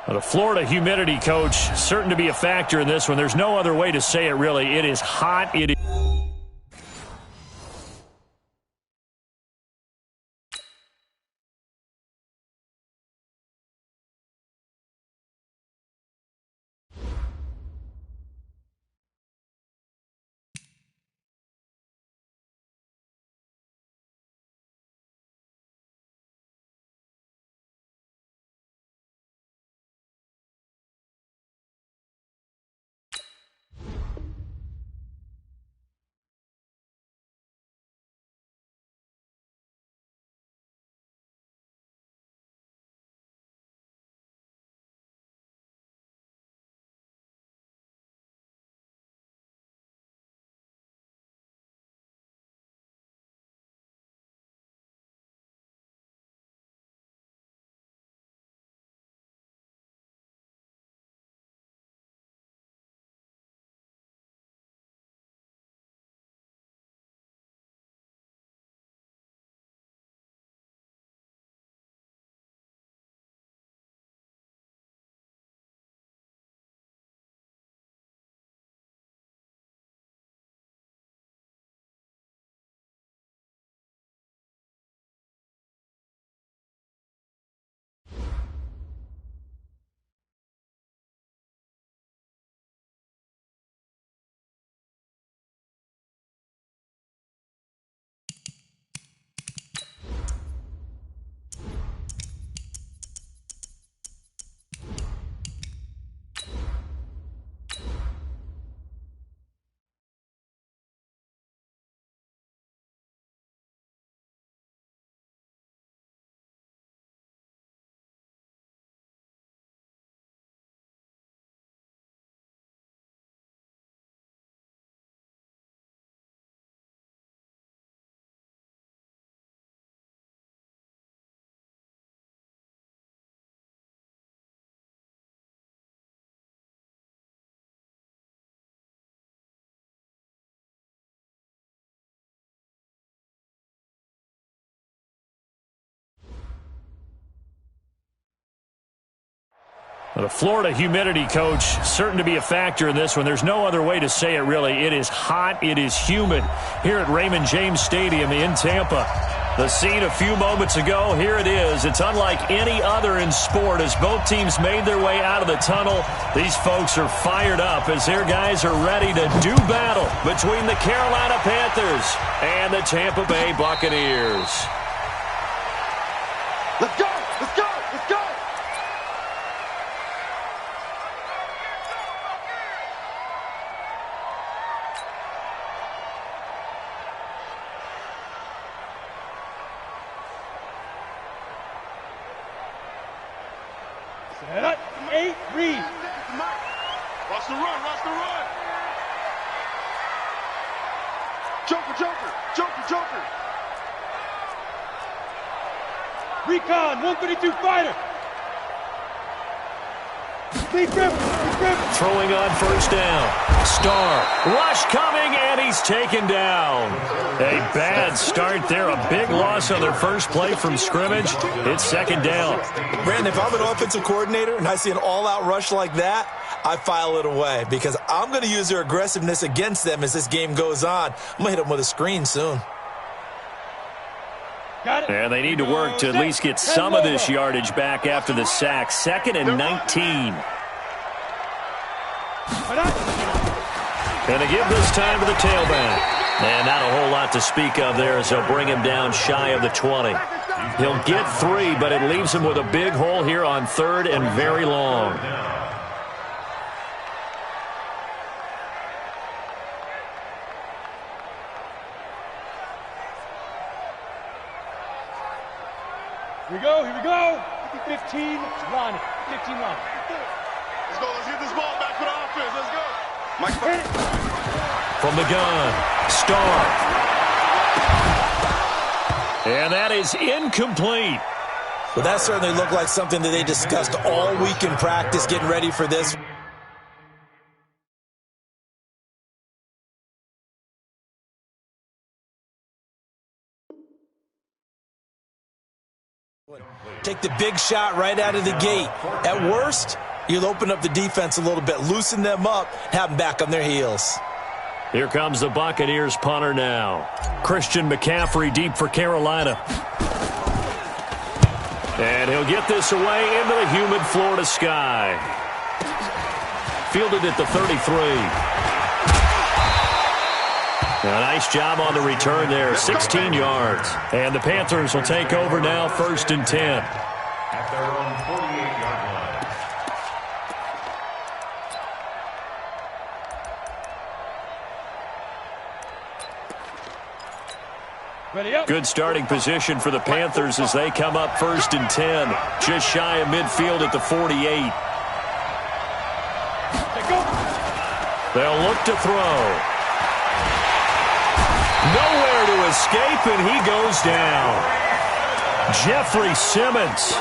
The Florida humidity, coach, certain to be a factor in this one. There's no other way to say it, really. It is hot. It is. The Florida humidity, coach, certain to be a factor in this one. There's no other way to say it, really. It is hot. It is humid here at Raymond James Stadium in Tampa. The scene a few moments ago, here it is. It's unlike any other in sport as both teams made their way out of the tunnel. These folks are fired up as their guys are ready to do battle between the Carolina Panthers and the Tampa Bay Buccaneers. Let's go! Let's go! Let's go! Set up, 8, read. Watch the run, watch the run. Joker, Joker, Joker, Joker. Recon, 132 fighter. Big grip, big grip. Throwing on first down. Starr, rush coming, and he's taken down. A bad start there. A big loss on their first play from scrimmage. It's second down. Brandon, if I'm an offensive coordinator and I see an all-out rush like that, I file it away because I'm going to use their aggressiveness against them as this game goes on. I'm going to hit them with a screen soon. And they need to work to at least get some of this yardage back after the sack. 2nd and 19. And they give this time to the tailback. And not a whole lot to speak of there as they'll bring him down shy of the 20. He'll get 3, but it leaves him with a big hole here on 3rd and very long. Here we go, here we go. 15 line, 15 line. Let's go, let's get this ball back for the offense. Let's go. Mike, from the gun, Starr. And that is incomplete. Well, that certainly looked like something that they discussed all week in practice, getting ready for this. Take the big shot right out of the gate. At worst, you'll open up the defense a little bit, loosen them up, have them back on their heels. Here comes the Buccaneers punter now. Christian McCaffrey deep for Carolina. And he'll get this away into the humid Florida sky. Fielded at the 33. A nice job on the return there, 16 yards. And the Panthers will take over now, 1st and 10. At their own 48-yard line. Ready up. Good starting position for the Panthers as they come up 1st and 10. Just shy of midfield at the 48. They'll look to throw. Nowhere to escape, and he goes down. Jeffrey Simmons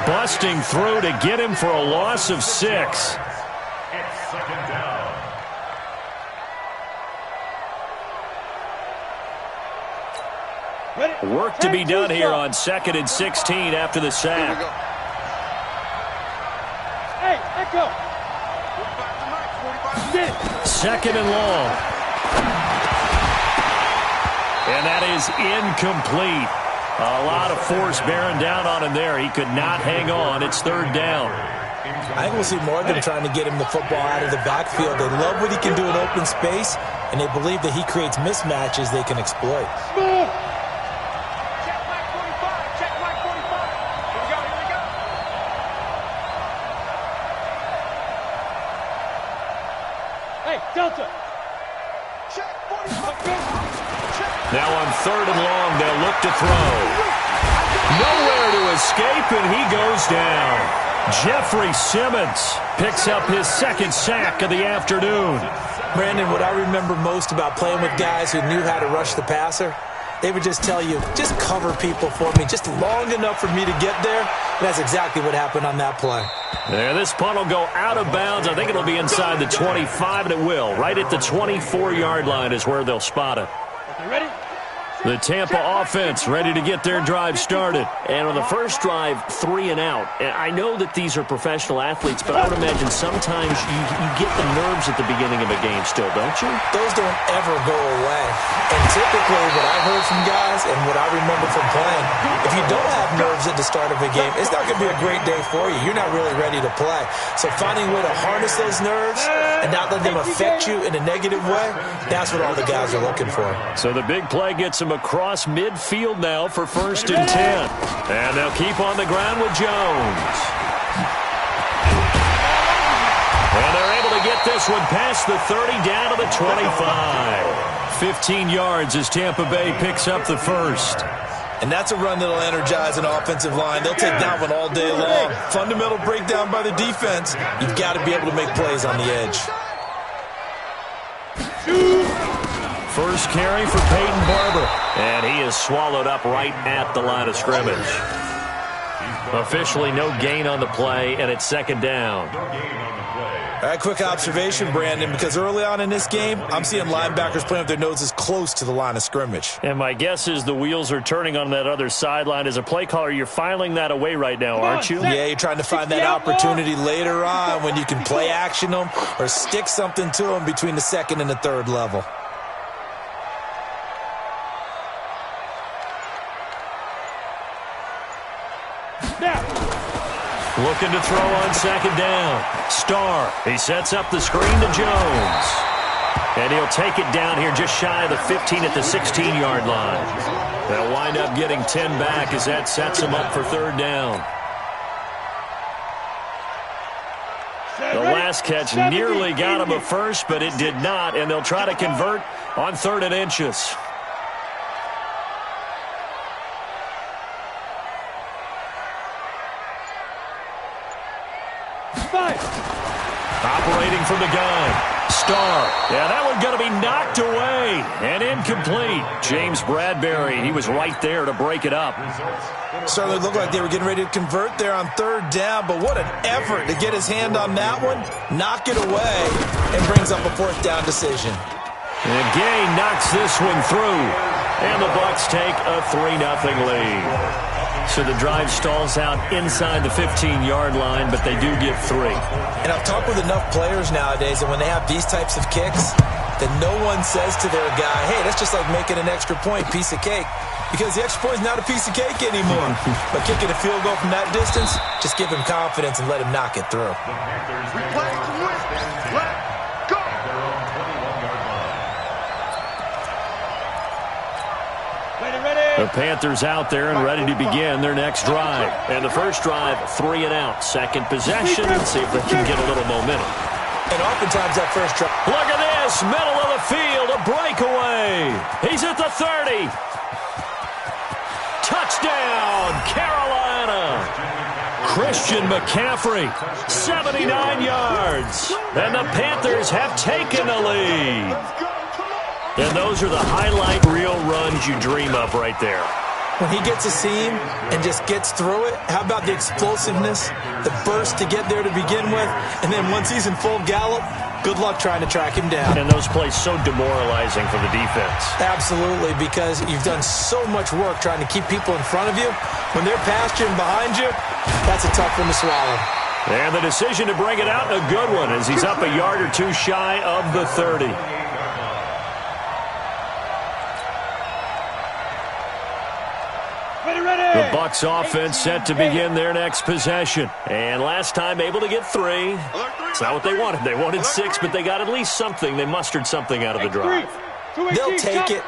busting through to get him for a loss of 6. It's 2nd down. Ready. Work to be done here on 2nd and 16 after the sack. Hey, echo. 2nd and long. And that is incomplete. A lot of force bearing down on him there. He could not hang on. It's 3rd down. I think we'll see more of them trying to get him the football out of the backfield. They love what he can do in open space, and they believe that he creates mismatches they can exploit. Move. Check flag 45. Check flag 45. Here we go. Here we go. Hey, Delta. Check 45. Now on 3rd and long, they'll look to throw. Nowhere to escape, and he goes down. Jeffrey Simmons picks up his 2nd sack of the afternoon. Brandon, what I remember most about playing with guys who knew how to rush the passer, they would just tell you, just cover people for me, just long enough for me to get there. And that's exactly what happened on that play. Yeah, this punt will go out of bounds. I think it'll be inside the 25, and it will. Right at the 24-yard line is where they'll spot it. You ready? The Tampa offense ready to get their drive started. And on the first drive, 3 and out. And I know that these are professional athletes, but I would imagine sometimes you get the nerves at the beginning of a game still, don't you? Those don't ever go away. And typically what I heard from guys and what I remember from playing, if you don't have nerves at the start of a game, it's not going to be a great day for you. You're not really ready to play. So finding a way to harness those nerves and not let them affect you in a negative way, that's what all the guys are looking for. So the big play gets them across midfield now for 1st and 10. And they'll keep on the ground with Jones. And they're able to get this one past the 30 down to the 25. 15 yards as Tampa Bay picks up the 1st. And that's a run that'll energize an offensive line. They'll take that one all day long. Fundamental breakdown by the defense. You've got to be able to make plays on the edge. First carry for Peyton Barber. And he is swallowed up right at the line of scrimmage. Officially no gain on the play, and it's 2nd down. All right, quick observation, Brandon, because early on in this game, I'm seeing linebackers playing with their noses close to the line of scrimmage. And my guess is the wheels are turning on that other sideline. As a play caller, you're filing that away right now, aren't you? Yeah, you're trying to find that opportunity later on when you can play action them or stick something to them between the 2nd and the 3rd level. Looking to throw on 2nd down. Starr, he sets up the screen to Jones. And he'll take it down here just shy of the 15 at the 16-yard line. They'll wind up getting 10 back as that sets them up for 3rd down. The last catch nearly got him a first, but it did not, and they'll try to convert on 3rd and inches. Operating from the gun. Starr. Yeah, that one going to be knocked away and incomplete. James Bradbury, he was right there to break it up. Certainly looked like they were getting ready to convert there on 3rd down, but what an effort to get his hand on that one, knock it away, and brings up a 4th down decision. And Gay knocks this one through. And the Bucs take a 3-0 lead. So the drive stalls out inside the 15-yard line, but they do get 3. And I've talked with enough players nowadays, and when they have these types of kicks, that no one says to their guy, hey, that's just like making an extra point, piece of cake. Because the extra point is not a piece of cake anymore. But kicking a field goal from that distance, just give him confidence and let him knock it through. We play to win. Let's go. The Panthers out there and ready to begin their next drive. And the first drive, 3 and out. Second possession, and see if they can get a little momentum. And oftentimes that first drive. Look at this, middle of the field, a breakaway. He's at the 30. Touchdown, Carolina. Christian McCaffrey, 79 yards. And the Panthers have taken the lead. And those are the highlight reel runs you dream of right there. When he gets a seam and just gets through it, how about the explosiveness, the burst to get there to begin with, and then once he's in full gallop, good luck trying to track him down. And those plays so demoralizing for the defense. Absolutely, because you've done so much work trying to keep people in front of you. When they're past you and behind you, that's a tough one to swallow. And the decision to bring it out, a good one, as he's up a yard or two shy of the 30. The Bucs offense set to begin their next possession. And last time able to get 3. It's not what they wanted. They wanted 6, but they got at least something. They mustered something out of the drive. They'll take it.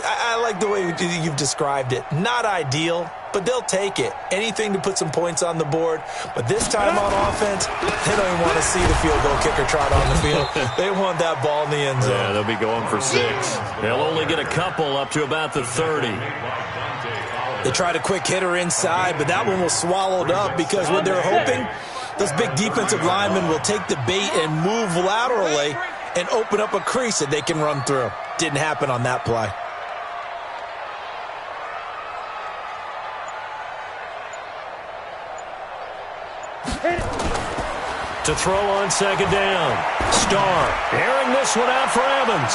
I like the way you've described it. Not ideal, but they'll take it. Anything to put some points on the board. But this time on offense, they don't even want to see the field goal kicker trot on the field. They want that ball in the end zone. Yeah, they'll be going for 6. They'll only get a couple up to about the 30. They tried a quick hitter inside, but that one was swallowed up because what they're hoping, those big defensive linemen will take the bait and move laterally and open up a crease that they can run through. Didn't happen on that play. To throw on second down. Starr airing this one out for Evans.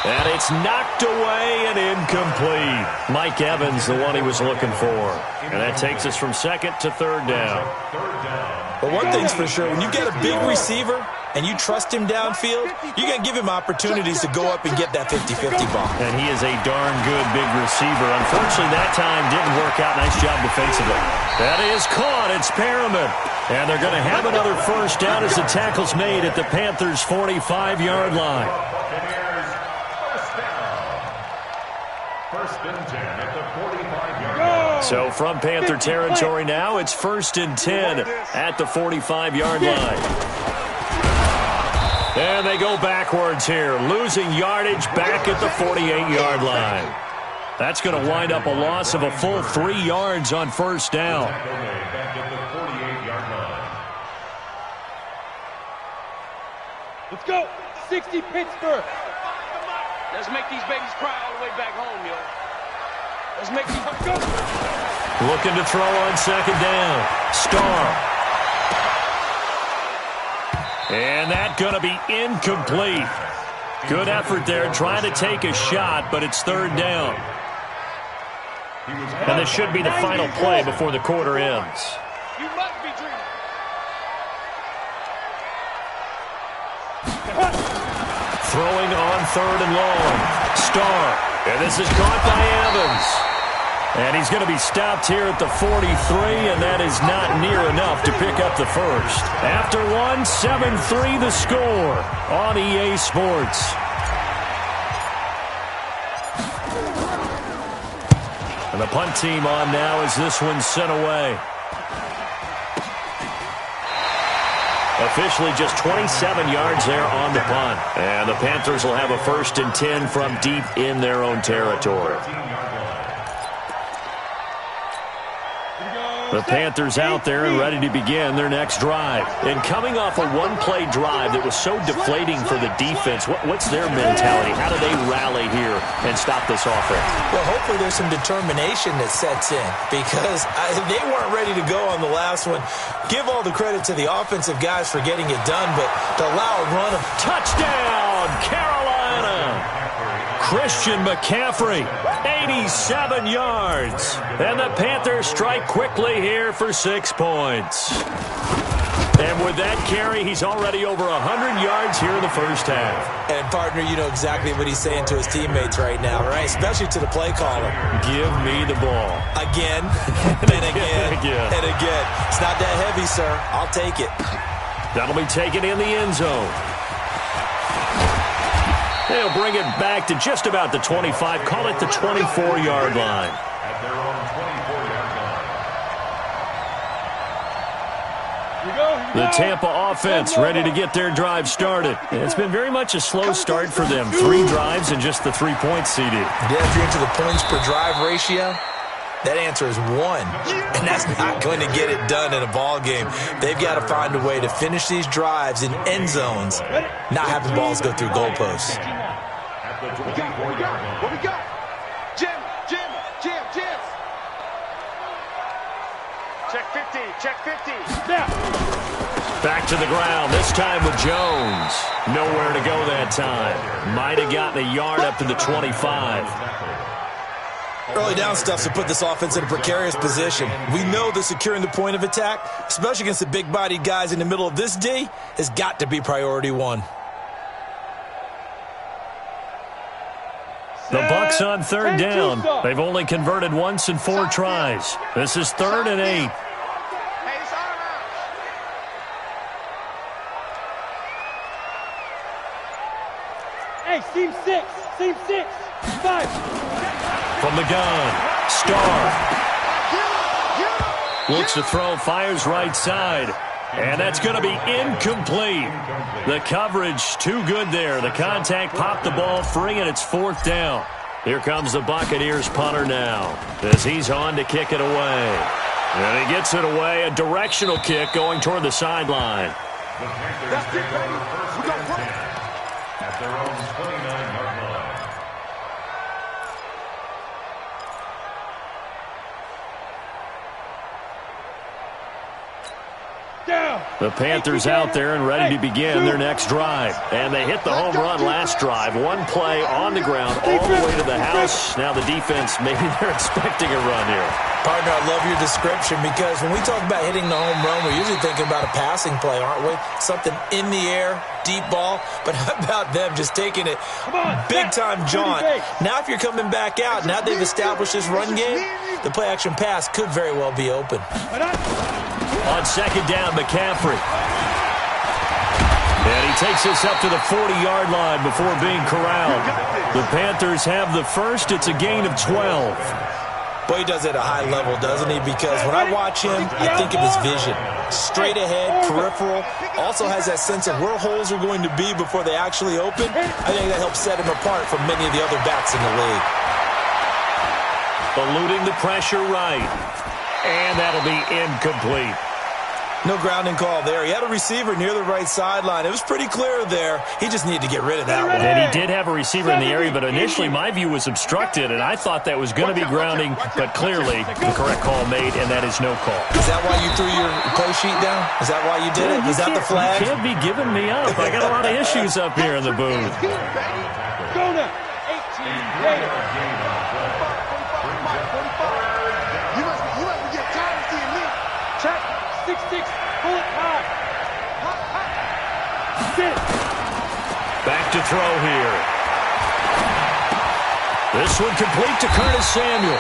And it's knocked away and incomplete. Mike Evans, the one he was looking for. And that takes us from second to third down. But one thing's for sure, when you get a big receiver and you trust him downfield, you're going to give him opportunities to go up and get that 50-50 ball. And he is a darn good big receiver. Unfortunately, that time didn't work out. Nice job defensively. That is caught. It's Perriman. And they're going to have another first down as the tackle's made at the Panthers' 45-yard line. First and 10 at the 45-yard line. So from Panther territory now, it's 1st and 10 at the 45-yard line. And they go backwards here, losing yardage back at the 48-yard line. That's going to wind up a loss of a full 3 yards on first down. Let's go. 60 Pittsburgh. Let's make these babies cry all the way back home, yo. Let's make these go. Looking to throw on second down. Starr. And that's going to be incomplete. Good effort there trying to take a shot, but it's third down. And this should be the final play before the quarter ends. You must be dreaming. Throwing on third and long. Starr. And this is caught by Evans. And he's going to be stopped here at the 43, and that is not near enough to pick up the first. After 1, 7-3 the score on EA Sports. And the punt team on now as this one's sent away. Officially just 27 yards there on the punt. And the Panthers will have a 1st and 10 from deep in their own territory. The Panthers out there and ready to begin their next drive. And coming off a one-play drive that was so deflating for the defense, what's their mentality? How do they rally here and stop this offense? Well, hopefully there's some determination that sets in because they weren't ready to go on the last one. Give all the credit to the offensive guys for getting it done, but to allow a run of touchdown, Carolina! Christian McCaffrey, 87 yards. And the Panthers strike quickly here for 6 points. And with that carry, he's already over 100 yards here in the first half. And, partner, you know exactly what he's saying to his teammates right now, right? Especially to the play caller. Give me the ball. Again, and again, and again. It's not that heavy, sir. I'll take it. That'll be taken in the end zone. They'll bring it back to just about the 25. Call it the 24-yard line. At their own 24-yard line. The Tampa offense ready to get their drive started. It's been very much a slow start for them. 3 drives and just the 3 points, CD. Yeah, if you're into the points per drive ratio, that answer is 1. And that's not going to get it done in a ball game. They've got to find a way to finish these drives in end zones, not having balls go through goalposts. At the 24-yard line. What we got? Jim. Check 50. Check 50. Back to the ground, this time with Jones. Nowhere to go that time. Might have gotten a yard up to the 25. Early down stuff to put this offense in a precarious position. We know that securing the point of attack, especially against the big-bodied guys in the middle of this D, has got to be priority 1. The Bucs on 3rd down. They've only converted once in 4 tries. This is 3rd and 8. Hey, it's out of bounds. Hey, seam 6, 5. From the gun, Starr. Looks to throw, fires right side. And that's going to be incomplete. The coverage too good there. The contact popped the ball free, and it's 4th down. Here comes the Buccaneers punter now as he's on to kick it away. And he gets it away, a directional kick going toward the sideline. That's it, baby. We got one. At their own 29-yard line. The Panthers out there and ready to begin their next drive. And they hit the home run last drive. 1 play on the ground all the way to the house. Now the defense, maybe they're expecting a run here. Partner, I love your description because when we talk about hitting the home run, we're usually thinking about a passing play, aren't we? Something in the air, deep ball. But how about them just taking it big-time jaunt? Now if you're coming back out, now they've established this run game, the play-action pass could very well be open. On 2nd down, McCaffrey. And he takes this up to the 40-yard line before being corralled. The Panthers have the first. It's a gain of 12. Boy, he does it at a high level, doesn't he? Because when I watch him, I think of his vision. Straight ahead, peripheral. Also has that sense of where holes are going to be before they actually open. I think that helps set him apart from many of the other backs in the league. Eluding the pressure right. And that'll be incomplete. No grounding call there. He had a receiver near the right sideline. It was pretty clear there. He just needed to get rid of that one. And he did have a receiver in the area, but initially my view was obstructed, and I thought that was going to be grounding, but clearly the correct call made, and that is no call. Is that why you threw your play sheet down? Is that why you did it? Was that the flag? You can't be giving me up. I got a lot of issues up here in the booth. Go now. 18, later. You must be getting tired of seeing me. Check. 6-6. Pull it high. Sit. Back to throw here. This one complete to Curtis Samuel.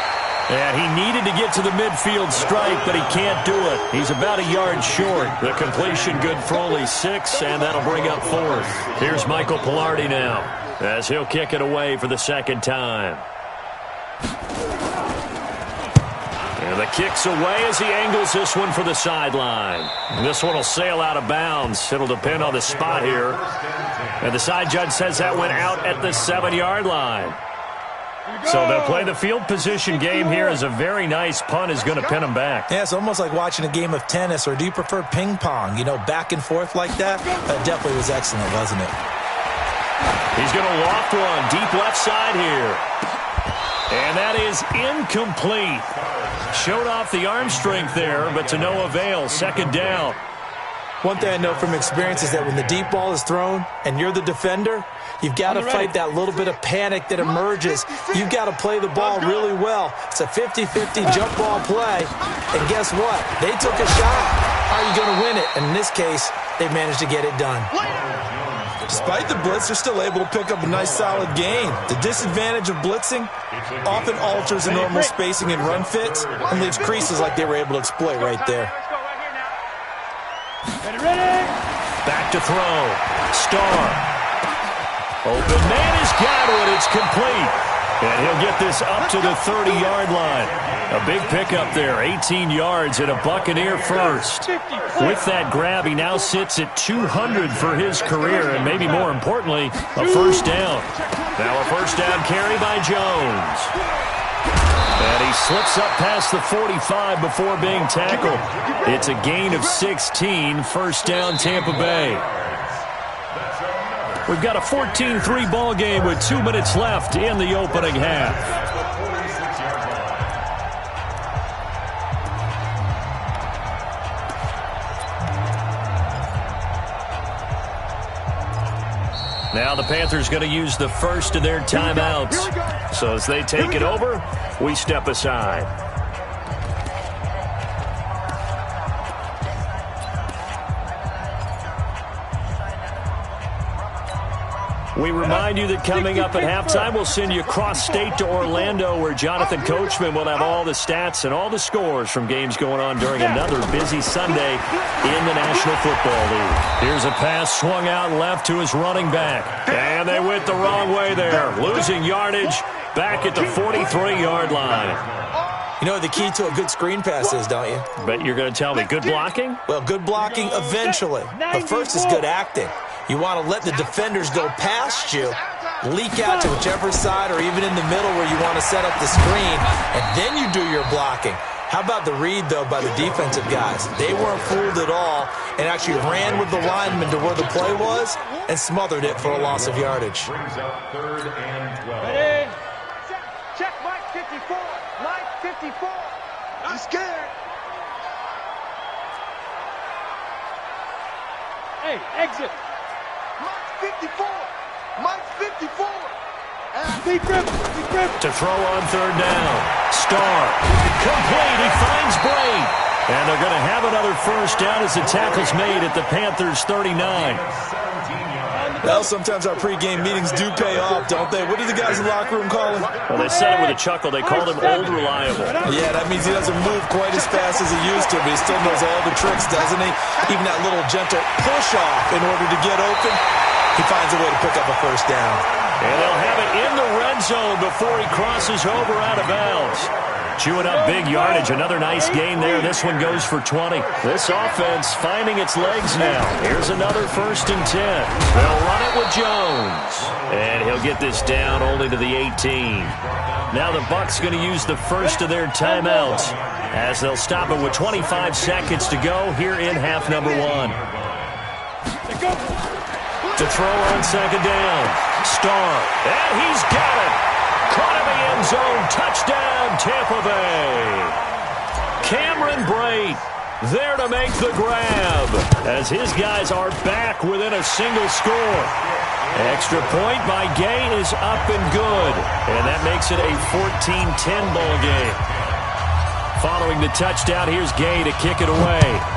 And he needed to get to the midfield strike, but he can't do it. He's about a yard short. The completion good for only 6, and that'll bring up 4th. Here's Michael Pilardi now, as he'll kick it away for the 2nd time. And the kick's away as he angles this one for the sideline. This one will sail out of bounds. It'll depend on the spot here. And the side judge says that went out at the 7-yard line. So they'll play the field position game here as a very nice punt is going to pin them back. Yeah, it's almost like watching a game of tennis, or do you prefer ping pong? You know, back and forth like that? That definitely was excellent, wasn't it? He's going to loft one deep left side here. And that is incomplete. Showed off the arm strength there, but to no avail. 2nd down. One thing I know from experience is that when the deep ball is thrown and you're the defender, you've got to fight that little bit of panic that emerges. You've got to play the ball really well. It's a 50-50 jump ball play. And guess what? They took a shot. How are you going to win it? And in this case, they managed to get it done. Despite the blitz, they're still able to pick up a nice, solid gain. The disadvantage of blitzing often alters the normal spacing and run fits and leaves creases like they were able to exploit right there. Ready? Back to throw. Starr. Open man has got it. It's complete. And he'll get this up to the 30-yard line. A big pickup there. 18 yards and a Buccaneer first. With that grab, he now sits at 200 for his career, and maybe more importantly, a first down. Now a first down carry by Jones. And he slips up past the 45 before being tackled. It's a gain of 16, first down Tampa Bay. We've got a 14-3 ball game with 2 minutes left in the opening half. Now the Panthers going to use the first of their timeouts. So as they take it over, we step aside. We remind you that coming up at halftime, we'll send you cross-state to Orlando, where Jonathan Coachman will have all the stats and all the scores from games going on during another busy Sunday in the National Football League. Here's a pass swung out left to his running back. And they went the wrong way there, losing yardage back at the 43-yard line. You know what the key to a good screen pass is, don't you? Bet you're going to tell me good blocking? Well, good blocking eventually. But first is good acting. You want to let the defenders go past you, leak out to whichever side or even in the middle where you want to set up the screen, and then you do your blocking. How about the read, though, by the defensive guys? They weren't fooled at all and actually ran with the lineman to where the play was and smothered it for a loss of yardage. Brings up 3rd and 12. Ready? Check Mike 54. Mike 54. I'm scared. Hey, exit. Mike 54. Mike 54. Deep grip. Deep grip. To throw on 3rd down. Starr. Complete. He finds Bray. And they're going to have another first down as the tackle's made at the Panthers' 39. Well, sometimes our pregame meetings do pay off, don't they? What do the guys in the locker room call him? Well, they said it with a chuckle. They called him Old Reliable. Yeah, that means he doesn't move quite as fast as he used to, but he still knows all the tricks, doesn't he? Even that little gentle push-off in order to get open, he finds a way to pick up a first down. And they'll have it in the red zone before he crosses over out of bounds. Chewing up big yardage. Another nice gain there. This one goes for 20. This offense finding its legs now. Here's another 1st and 10. They'll run it with Jones. And he'll get this down only to the 18. Now the Bucs going to use the first of their timeouts as they'll stop it with 25 seconds to go here in half number 1. To throw on 2nd down. Starr. And he's got it. Caught in the end zone. Touchdown, Tampa Bay. Cameron Brate there to make the grab as his guys are back within a single score. Extra point by Gay is up and good. And that makes it a 14-10 ball game. Following the touchdown, here's Gay to kick it away.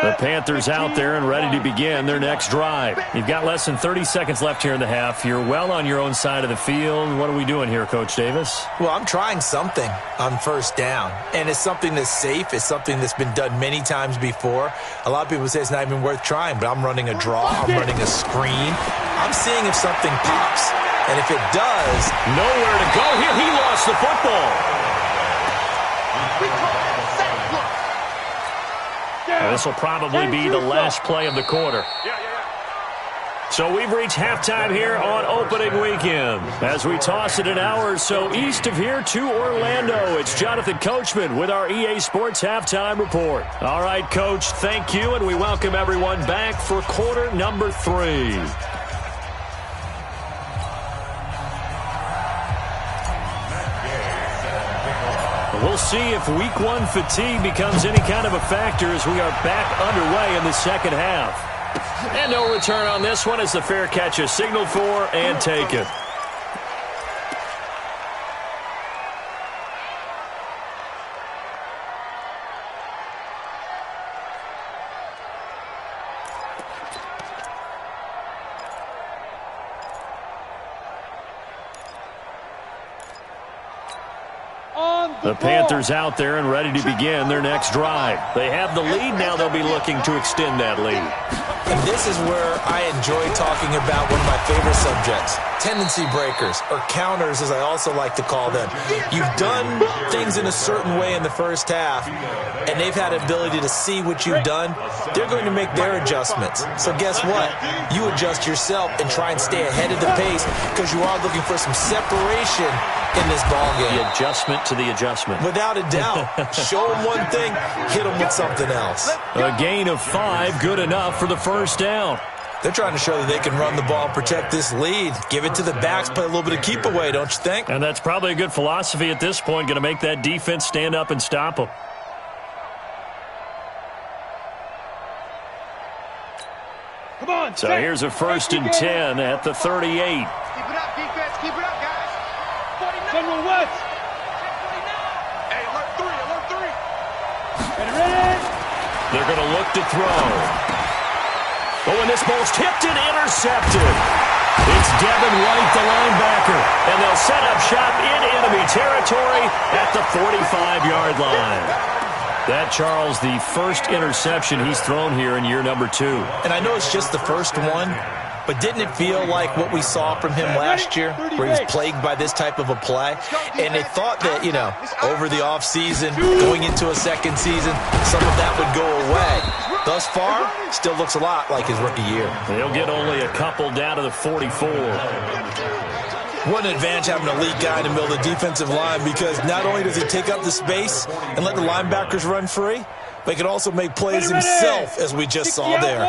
The Panthers out there and ready to begin their next drive. You've got less than 30 seconds left here in the half. You're well on your own side of the field. What are we doing here, Coach Davis? Well, I'm trying something on 1st down, and it's something that's safe. It's something that's been done many times before. A lot of people say it's not even worth trying, but I'm running a draw. I'm running a screen. I'm seeing if something pops, and if it does... Nowhere to go here. He lost the football. This will probably be the last play of the quarter. So we've reached halftime here on opening weekend. As we toss it an hour or so east of here to Orlando, it's Jonathan Coachman with our EA Sports Halftime Report. All right, Coach, thank you, and we welcome everyone back for quarter number 3. We'll see if week 1 fatigue becomes any kind of a factor as we are back underway in the second half. And no return on this one as the fair catch is signaled for and taken. The Panthers out there and ready to begin their next drive. They have the lead. Now they'll be looking to extend that lead. And this is where I enjoy talking about one of my favorite subjects, tendency breakers, or counters as I also like to call them. You've done things in a certain way in the first half, and they've had ability to see what you've done. They're going to make their adjustments. So guess what? You adjust yourself and try and stay ahead of the pace because you are looking for some separation in this ballgame. The adjustment to the adjustment. Without a doubt. Show them one thing, hit them with something else. A gain of 5, good enough for the first down. They're trying to show that they can run the ball and protect this lead. Give it to the backs, play a little bit of keep away, don't you think? And that's probably a good philosophy at this point, going to make that defense stand up and stop them. Come on, so here's a 1st and 10 at the 38. Keep it up, defense. Keep it up, guys. General West. Hey, alert 3, alert 3. Ready. They're going to look to throw. Oh, and this ball's tipped and intercepted. It's Devin White, the linebacker. And they'll set up shop in enemy territory at the 45-yard line. That, Charles, the first interception he's thrown here in year number 2. And I know it's just the first one, but didn't it feel like what we saw from him last year, where he was plagued by this type of a play? And they thought that, you know, over the offseason, going into a second season, some of that would go away. Thus far, still looks a lot like his rookie year. They'll get only a couple down to the 44. What an advantage having a elite guy in the middle of the defensive line, because not only does he take up the space and let the linebackers run free, but he can also make plays himself, as we just saw there.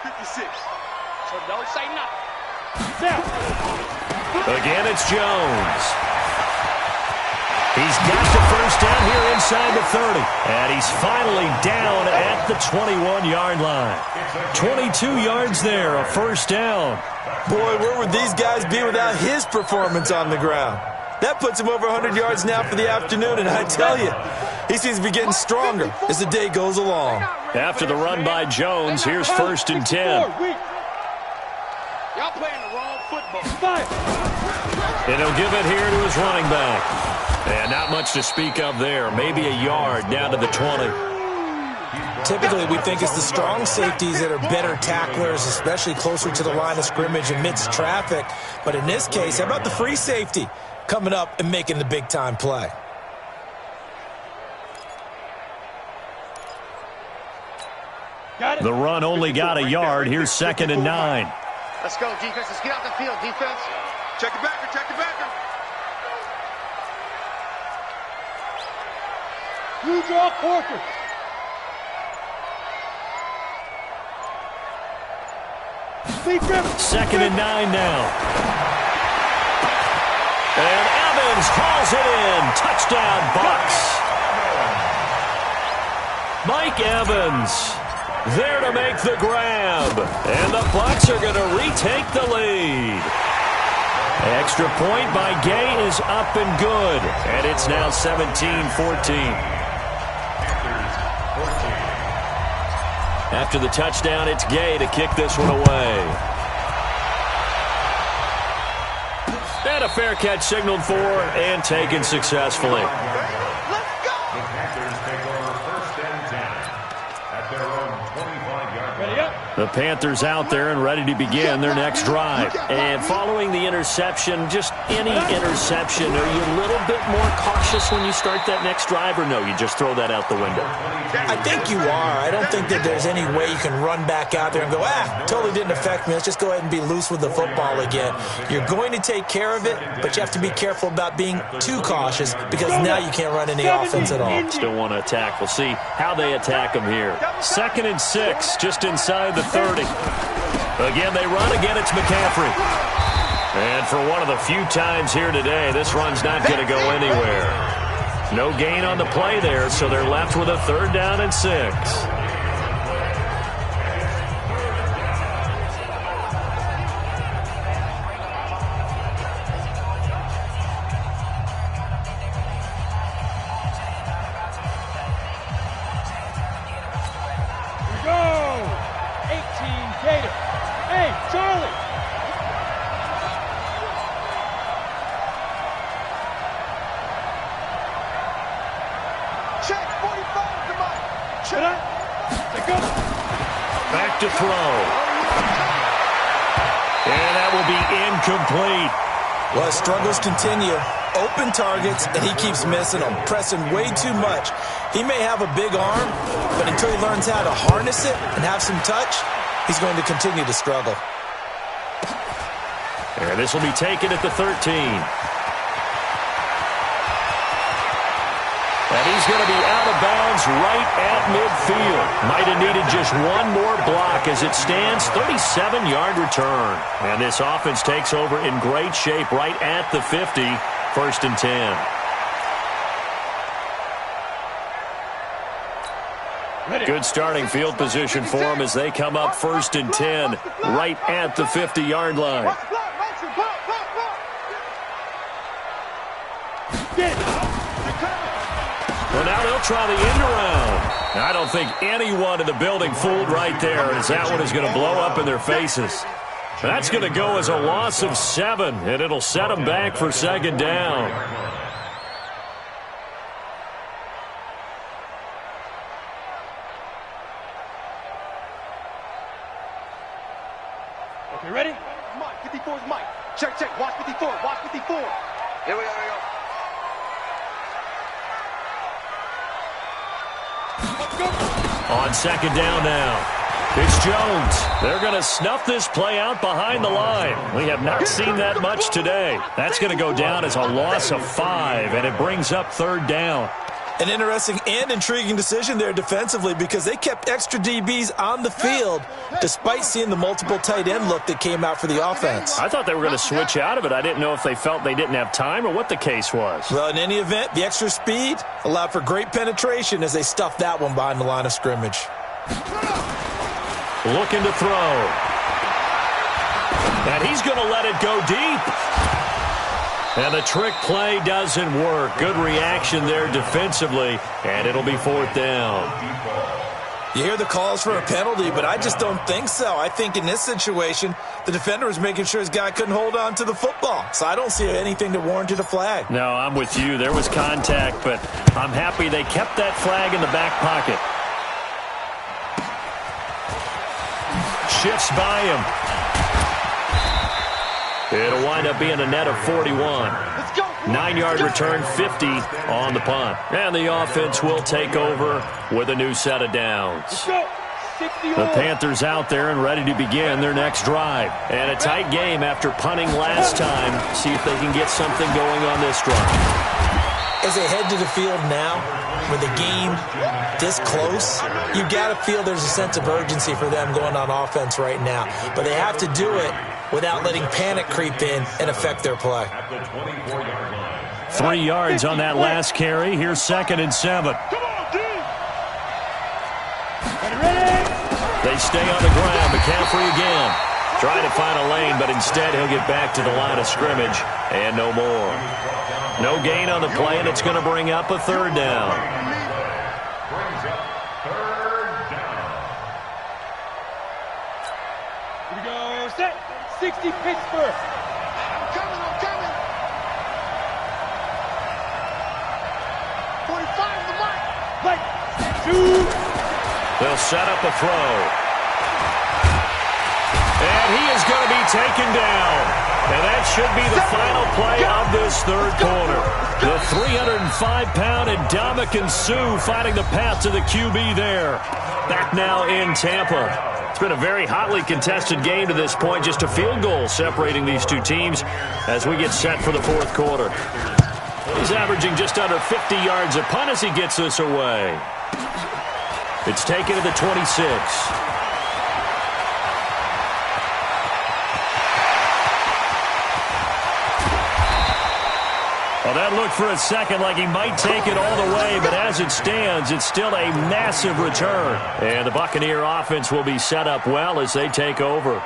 56. So don't say nothing. Again, it's Jones. He's got the first down here inside the 30. And he's finally down at the 21-yard line. 22 yards there, a first down. Boy, where would these guys be without his performance on the ground? That puts him over 100 yards now for the afternoon, and I tell you, he seems to be getting stronger as the day goes along. After the run by Jones, here's 1st and 10. Y'all playing the wrong football. And he'll give it here to his running back. And not much to speak of there. Maybe a yard down to the 20. Typically, we think it's the strong safeties that are better tacklers, especially closer to the line of scrimmage amidst traffic. But in this case, how about the free safety coming up and making the big-time play? The run only got a yard. Here's 2nd and 9. Let's go, defense. Let's get out the field, defense. Check the backer, check the backer. You draw quarter. Second and 9 now. And Evans hauls it in. Touchdown, Bucks. Mike Evans there to make the grab. And the Bucks are going to retake the lead. Extra point by Gay is up and good. And it's now 17-14. After the touchdown, it's Gay to kick this one away. And a fair catch signaled for and taken successfully. Let's go! The Panthers take over 1st and 10 at their own 25-yard line. Ready up. The Panthers out there and ready to begin their next drive. And following the interception, just any interception, are you a little bit more cautious when you start that next drive, or no, you just throw that out the window? I think you are. I don't think that there's any way you can run back out there and go, totally didn't affect me. Let's just go ahead and be loose with the football again. You're going to take care of it, but you have to be careful about being too cautious because now you can't run any offense at all. Still want to attack. We'll see how they attack them here. 2nd and 6, just inside the 30. Again, they run. Again, it's McCaffrey. And for one of the few times here today, this run's not going to go anywhere. No gain on the play there, so they're left with a 3rd down and 6. Back to throw. And that will be incomplete. Well, struggles continue. Open targets, and he keeps missing them, pressing way too much. He may have a big arm, but until he learns how to harness it and have some touch, he's going to continue to struggle. And this will be taken at the 13. And he's going to be out of bounds right at midfield. Might have needed just one more block as it stands. 37-yard return. And this offense takes over in great shape right at the 50. 1st and 10. Good starting field position for them as they come up 1st and 10 right at the 50-yard line. Well, now they'll try the end around. I don't think anyone in the building fooled right there as that one is going to blow up in their faces. That's going to go as a loss of 7, and it'll set them back for 2nd down. Okay, ready? Mike, 54 is Mike. Check, check. Watch 54. Watch 54. Here we go. On 2nd down now. It's Jones. They're going to snuff this play out behind the line. We have not seen that much today. That's going to go down as a loss of 5, and it brings up 3rd down. An interesting and intriguing decision there defensively because they kept extra DBs on the field despite seeing the multiple tight end look that came out for the offense. I thought they were going to switch out of it. I didn't know if they felt they didn't have time or what the case was. Well, in any event, the extra speed allowed for great penetration as they stuffed that one behind the line of scrimmage. Looking to throw. And he's going to let it go deep. And the trick play doesn't work. Good reaction there defensively, and it'll be 4th down. You hear the calls for a penalty, but I just don't think so. I think in this situation, the defender was making sure his guy couldn't hold on to the football. So I don't see anything that warranted a flag. No, I'm with you. There was contact, but I'm happy they kept that flag in the back pocket. Shifts by him. It'll wind up being a net of 41. 9-yard return, 50 on the punt. And the offense will take over with a new set of downs. The Panthers out there and ready to begin their next drive. And a tight game after punting last time. See if they can get something going on this drive. As they head to the field now, with the game this close, you've got to feel there's a sense of urgency for them going on offense right now. But they have to do it without letting panic creep in and affect their play. 3 yards on that last carry. Here's 2nd and 7. They stay on the ground. McCaffrey again. Trying to find a lane, but instead he'll get back to the line of scrimmage and no more. No gain on the play, and it's going to bring up a 3rd down. Here we go. Set. 60 Pittsburgh. I'm coming. 45 is the mark. Play. 2. They'll set up a throw. But he is going to be taken down. And that should be the final play of this third quarter. The 305-pound Ndamukong Suh finding the path to the QB there. Back now in Tampa. It's been a very hotly contested game to this point. Just a field goal separating these two teams as we get set for the fourth quarter. He's averaging just under 50 yards a punt as he gets this away. It's taken to the 26. Well, that looked for a second like he might take it all the way, but as it stands, it's still a massive return. And the Buccaneer offense will be set up well as they take over.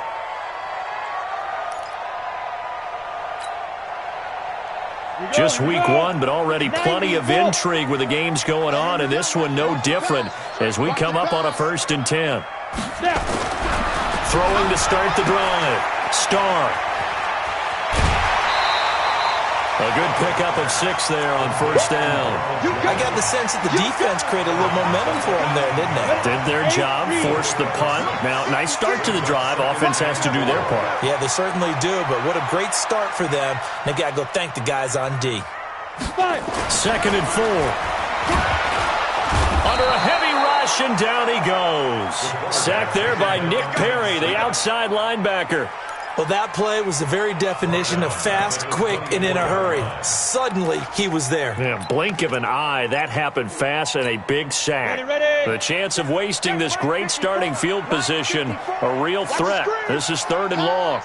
Just week one, but already plenty of intrigue with the games going on, and this one no different as we come up on a 1st and 10. Throwing to start the drive. Starr. A good pickup of 6 there on 1st down. I got the sense that the defense created a little momentum for them there, didn't they? Did their job, forced the punt. Now, nice start to the drive. Offense has to do their part. Yeah, they certainly do, but what a great start for them. They've got to go thank the guys on D. 2nd and 4. Under a heavy rush, and down he goes. Sacked there by Nick Perry, the outside linebacker. Well, that play was the very definition of fast, quick, and in a hurry. Suddenly, he was there. Yeah, blink of an eye, that happened fast and a big sack. The chance of wasting this great starting field position, a real threat. This is 3rd and long.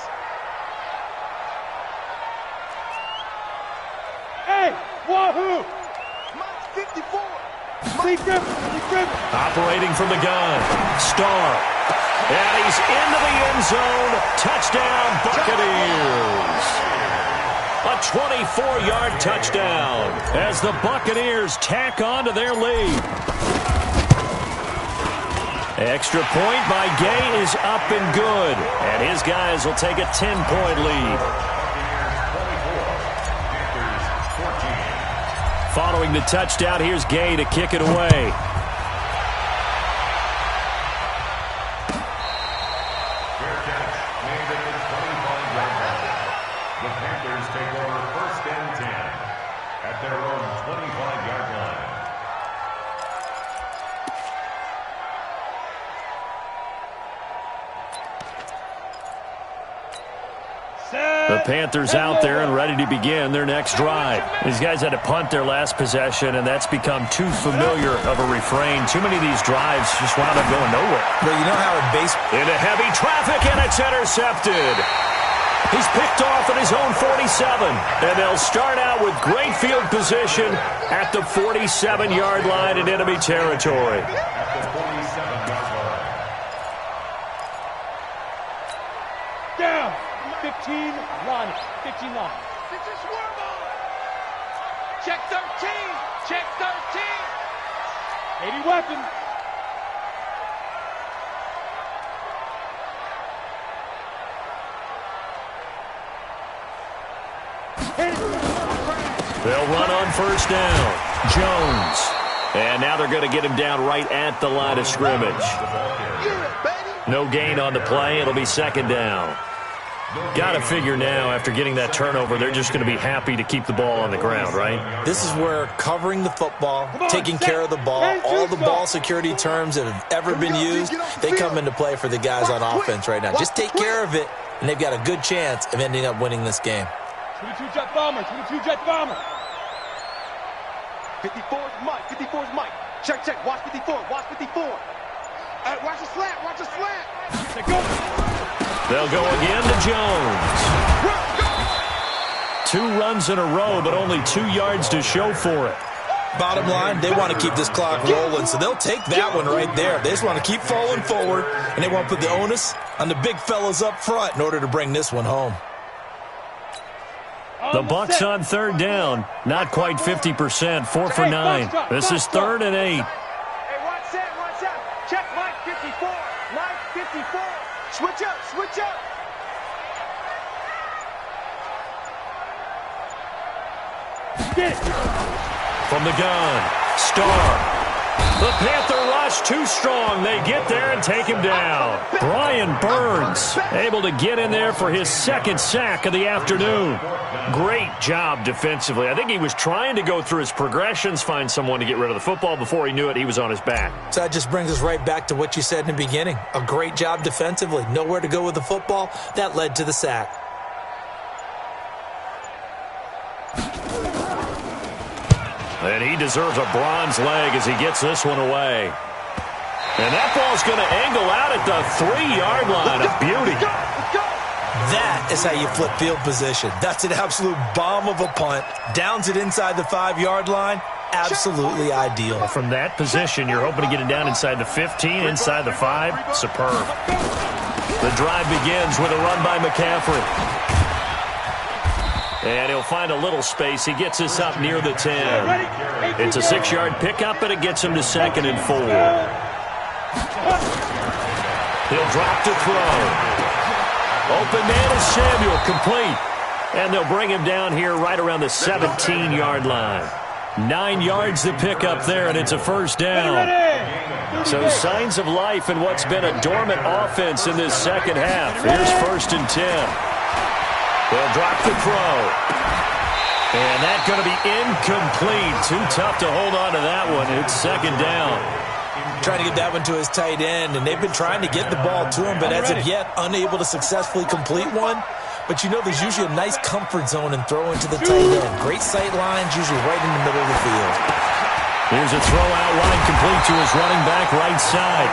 Hey, wahoo! 54. Operating from the gun. Starr. And he's into the end zone. Touchdown, Buccaneers. A 24-yard touchdown as the Buccaneers tack on to their lead. Extra point by Gay is up and good. And his guys will take a 10-point lead. Following the touchdown, here's Gay to kick it away. The Panthers out there and ready to begin their next drive. These guys had to punt their last possession, and that's become too familiar of a refrain. Too many of these drives just wound up going nowhere. Well, you know how in baseball... Into heavy traffic, and it's intercepted. He's picked off at his own 47, and they'll start out with great field position at the 47-yard line in enemy territory. Down. 15 line. 15 line. Check 13. Check 13. Heavy weapon. They'll run on 1st down. Jones. And now they're going to get him down right at the line of scrimmage. No gain on the play. It'll be 2nd down. Got to figure now, after getting that turnover, they're just going to be happy to keep the ball on the ground, right? This is where covering the football, taking care of the ball, all the ball security terms that have ever been used, they come into play for the guys on offense right now. Just take care of it, and they've got a good chance of ending up winning this game. 22 jet bomber. 22 jet bomber. 54's Mike. 54's Mike. Check, check. Watch 54. Watch 54. Watch the slant. Watch the slant. They go. They'll go again to Jones. 2 runs in a row, but only 2 yards to show for it. Bottom line, they want to keep this clock rolling, so they'll take that one right there. They just want to keep falling forward, and they want to put the onus on the big fellas up front in order to bring this one home. The Bucs on 3rd down. Not quite 50%. 4 for 9. This is 3rd and 8. Hey, watch that, watch out. Check Mike 54. Mike 54. Switch up, switch up. Get it. From the gun, Starr. The Panther rush too strong. They get there and take him down. Brian Burns able to get in there for his second sack of the afternoon. Great job defensively. I think he was trying to go through his progressions, find someone to get rid of the football. Before he knew it, he was on his back. So that just brings us right back to what you said in the beginning. A great job defensively. Nowhere to go with the football. That led to the sack. And he deserves a bronze leg as he gets this one away. And that ball's going to angle out at the 3-yard line. A beauty. That is how you flip field position. That's an absolute bomb of a punt. Downs it inside the 5-yard line. Absolutely ideal. From that position, you're hoping to get it down inside the 15, inside the 5. Superb. The drive begins with a run by McCaffrey. And he'll find a little space. He gets us up near the 10. It's a 6-yard pickup, and it gets him to 2nd and 4. He'll drop to throw. Open man is Samuel, complete. And they'll bring him down here right around the 17-yard line. 9 yards to pick up there, and it's a first down. So signs of life in what's been a dormant offense in this second half. Here's 1st and 10. They'll drop the throw. And that's going to be incomplete. Too tough to hold on to that one. It's 2nd down. Trying to get that one to his tight end, and they've been trying to get the ball to him, but as of yet, unable to successfully complete one. But you know there's usually a nice comfort zone in throwing to the tight end. Great sight lines, usually right in the middle of the field. Here's a throw out wide, complete to his running back right side.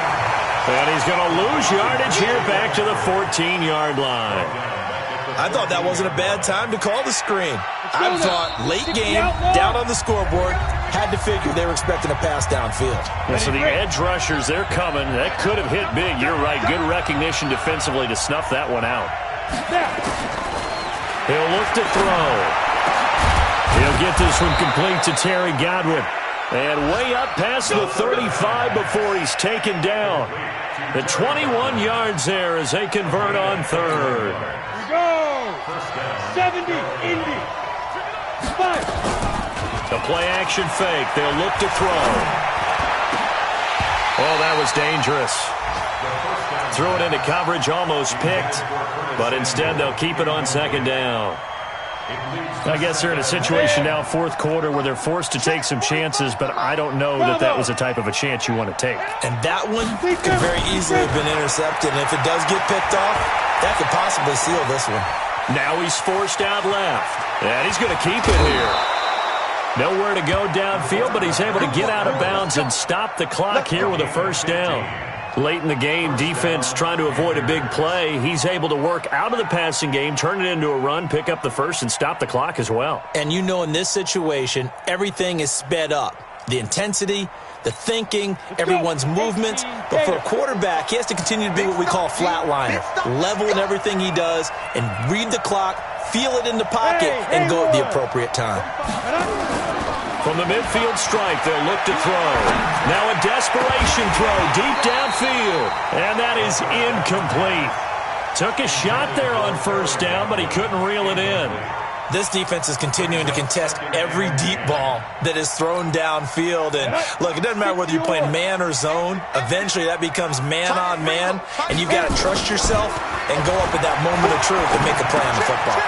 And he's going to lose yardage here back to the 14-yard line. I thought that wasn't a bad time to call the screen. I thought late game, down on the scoreboard, had to figure they were expecting a pass downfield. Yeah, so the edge rushers, they're coming. That could have hit big. You're right. Good recognition defensively to snuff that one out. He'll look to throw. He'll get this one complete to Terry Godwin. And way up past the 35 before he's taken down. The 21 yards there as they convert on 3rd. Go! 70, Indy. 5. The play-action fake. They'll look to throw. Oh, that was dangerous. Threw it into coverage, almost picked. But instead, they'll keep it on 2nd down. I guess they're in a situation now, 4th quarter, where they're forced to take some chances, but I don't know that that was the type of a chance you want to take. And that one could very easily have been intercepted, and if it does get picked off, that could possibly seal this one. Now he's forced out left, and he's going to keep it here. Nowhere to go downfield, but he's able to get out of bounds and stop the clock here with a first down. Late in the game, defense trying to avoid a big play. He's able to work out of the passing game, turn it into a run, pick up the first, and stop the clock as well. And you know in this situation, everything is sped up. The intensity, the thinking, everyone's movements. But for a quarterback, he has to continue to be what we call a flatliner. Level in everything he does and read the clock, feel it in the pocket, and go at the appropriate time. From the midfield stripe, they'll look to throw. Now a desperation throw deep downfield. And that is incomplete. Took a shot there on first down, but he couldn't reel it in. This defense is continuing to contest every deep ball that is thrown downfield. And look, it doesn't matter whether you're playing man or zone. Eventually that becomes man on man. And you've got to trust yourself and go up at that moment of truth and make a play on the football.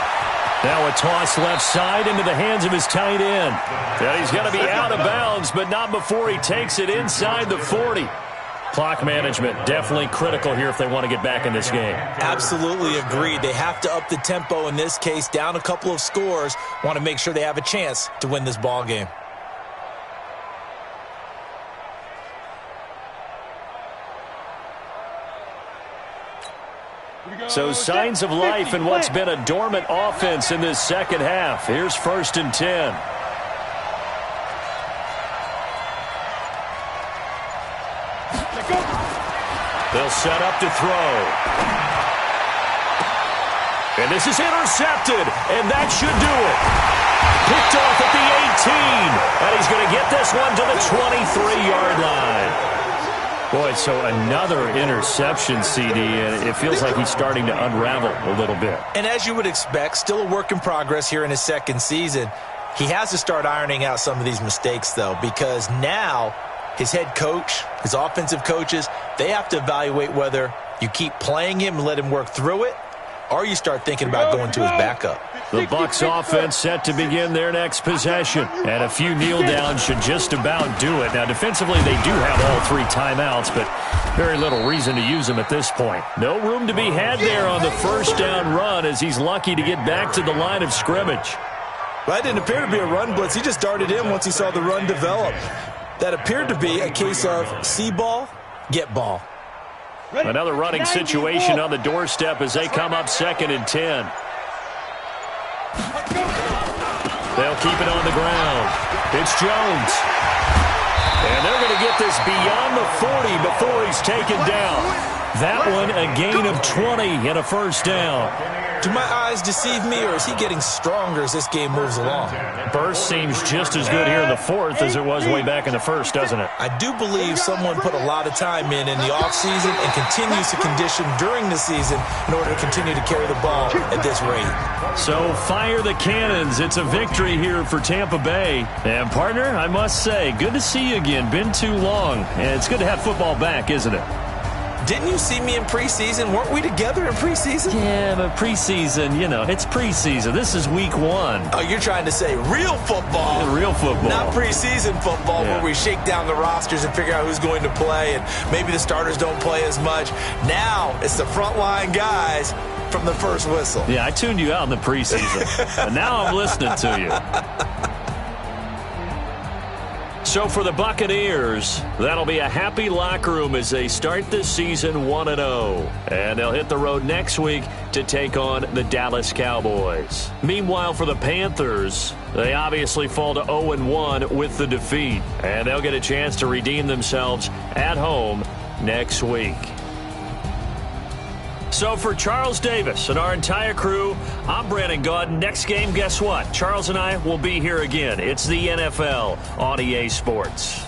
Now a toss left side into the hands of his tight end. And he's going to be out of bounds, but not before he takes it inside the 40. Clock management definitely critical here if they want to get back in this game. Absolutely agreed. They have to up the tempo in this case, down a couple of scores. Want to make sure they have a chance to win this ball game. So signs of life in what's been a dormant offense in this second half. Here's 1st and 10. They'll set up to throw. And this is intercepted, and that should do it. Picked off at the 18, and he's going to get this one to the 23-yard line. Boy, so another interception, CD, and it feels like he's starting to unravel a little bit. And as you would expect, still a work in progress here in his second season. He has to start ironing out some of these mistakes, though, because now his head coach, his offensive coaches, they have to evaluate whether you keep playing him and let him work through it, or you start thinking about going to his backup. The Bucs offense set to begin their next possession. And a few kneel downs should just about do it. Now, defensively, they do have all 3 timeouts, but very little reason to use them at this point. No room to be had there on the first down run as he's lucky to get back to the line of scrimmage. Well, that didn't appear to be a run blitz. He just darted in once he saw the run develop. That appeared to be a case of see ball, get ball. Another running situation on the doorstep as they come up 2nd and 10. They'll keep it on the ground. It's Jones. And they're going to get this beyond the 40 before he's taken down. That one a gain of 20 and a first down. Do my eyes deceive me, or is he getting stronger as this game moves along? Burst seems just as good here in the 4th as it was way back in the 1st, doesn't it? I do believe someone put a lot of time in the offseason and continues to condition during the season in order to continue to carry the ball at this rate. So fire the cannons. It's a victory here for Tampa Bay. And, partner, I must say, good to see you again. Been too long. And it's good to have football back, isn't it? Didn't you see me in preseason? Weren't we together in preseason? Yeah, but preseason, you know, it's preseason. This is week 1. Oh, you're trying to say real football. Yeah, real football. Not preseason football where we shake down the rosters and figure out who's going to play, and maybe the starters don't play as much. Now it's the frontline guys from the first whistle. Yeah, I tuned you out in the preseason. And now I'm listening to you. So for the Buccaneers, that'll be a happy locker room as they start this season 1-0. And they'll hit the road next week to take on the Dallas Cowboys. Meanwhile, for the Panthers, they obviously fall to 0-1 with the defeat. And they'll get a chance to redeem themselves at home next week. So for Charles Davis and our entire crew, I'm Brandon Gaudin. Next game, guess what? Charles and I will be here again. It's the NFL on EA Sports.